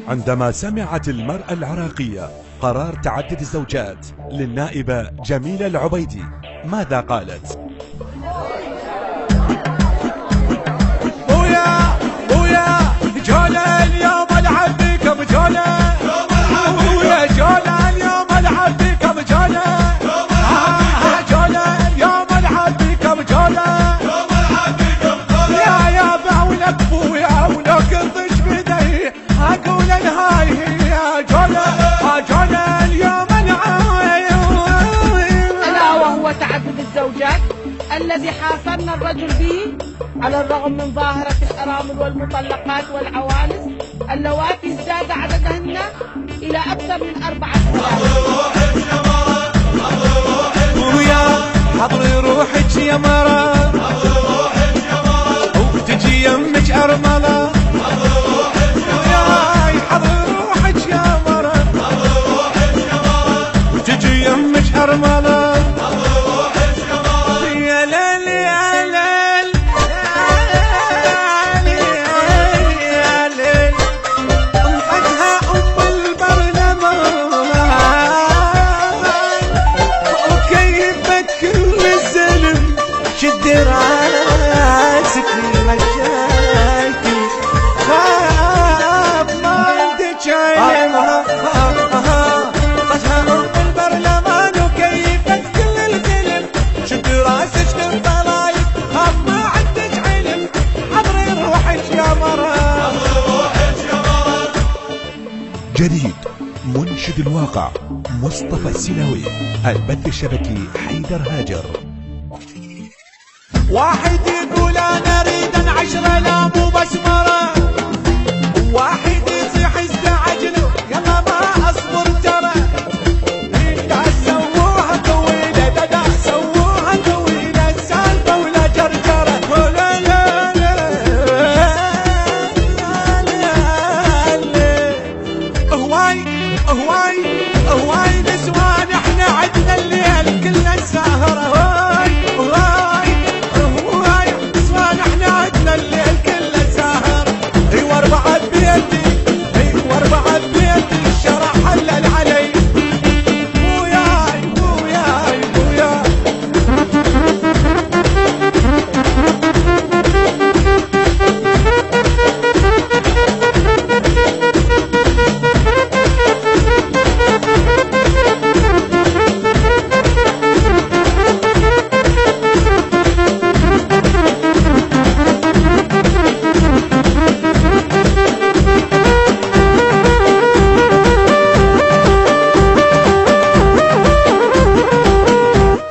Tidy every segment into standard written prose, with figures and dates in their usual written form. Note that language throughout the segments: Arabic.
عندما سمعت المرأة العراقية قرار تعدد الزوجات للنائبة جميلة العبيدي ماذا قالت؟ بويا بويا جولا اليوم العب بكم جولا، بويا جولا اليوم العب بكم جولا، جولا اليوم العب بكم جولا، يا بعونك بويا ولك الضج بدي اقول هاي هي جولا، جولا اليوم الا وهو تعدد الزوجات الذي حاصرنا الرجل به على الرغم من ظاهرة الأرامل والمطلقات والعوانس اللواتي ازداد عددهن إلى أكثر من 4000. ويا حضري روحك يا مرا، وتجي يمك أرملة، وياي حضري روحك يا مرا، وتجي يمك أرملة، يا ليل يا ليل يا ليل، انقذها أم البرلمان وكيفك كل الزلم، شد راسك المشاكل خاف ما عندك علم، انقذها أم البرلمان وكيفك كل الزلم، شد راسك للطلايب خاف ما عندك علم، حضري روحك يا مرا. جديد منشد الواقع مصطفى السلاوي، البث الشبكي حيدر هاجر. واحد يقول انا اريد 10 لا مو بس مرة، واحد يصيح استعجلوا يلا ما اصبر ترى، لا سووها طويلة لا سووها طويلة السالفة ولا جرجرة، ولا لا لا هواي هواي هواي نسوان احنا عدنا الليل كله السهرة، هواي هواي هواي نسوان احنا عدنا الليل كله سهر، اي واربعة بيدي اي واربعة بيدي الشرع حلل علي، وياي وياي وياي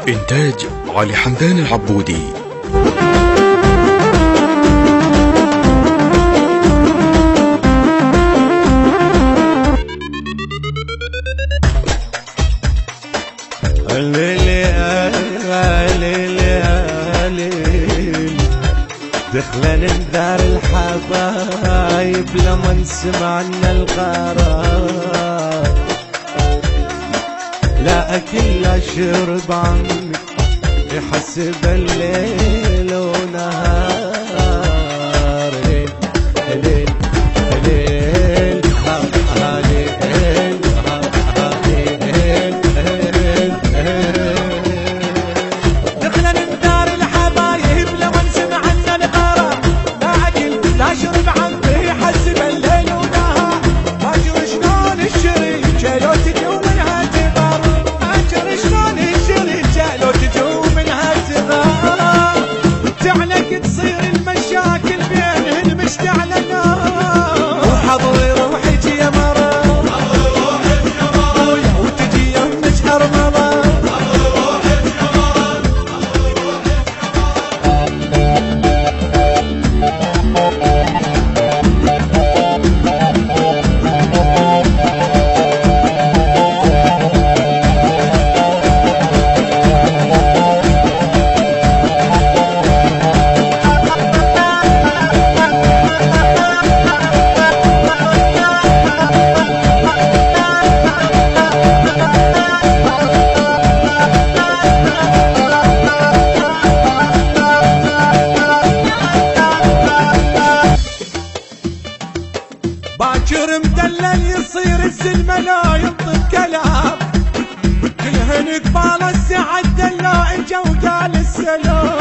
إنتاج علي حمدان العبودي. دخلنا دار الحبايب لمن سمعنا القرار، لا أكل لا شرب عمي يحسب الليل ونهار، ليل ليل ليل دخلنا دار الحبايب لمن سمعنا القرار، لا أكل لا شرب عمي يحسب الليل ونهار، ما أدري شلون الشري لو تجو منها تغار، ما أدري شلون الشري لو تجو منها تغار، وتعنك باكر مدلل يصير الزلمة لا ينطق كلام، كلهن قبال السعد دلا اجا وقال السلام.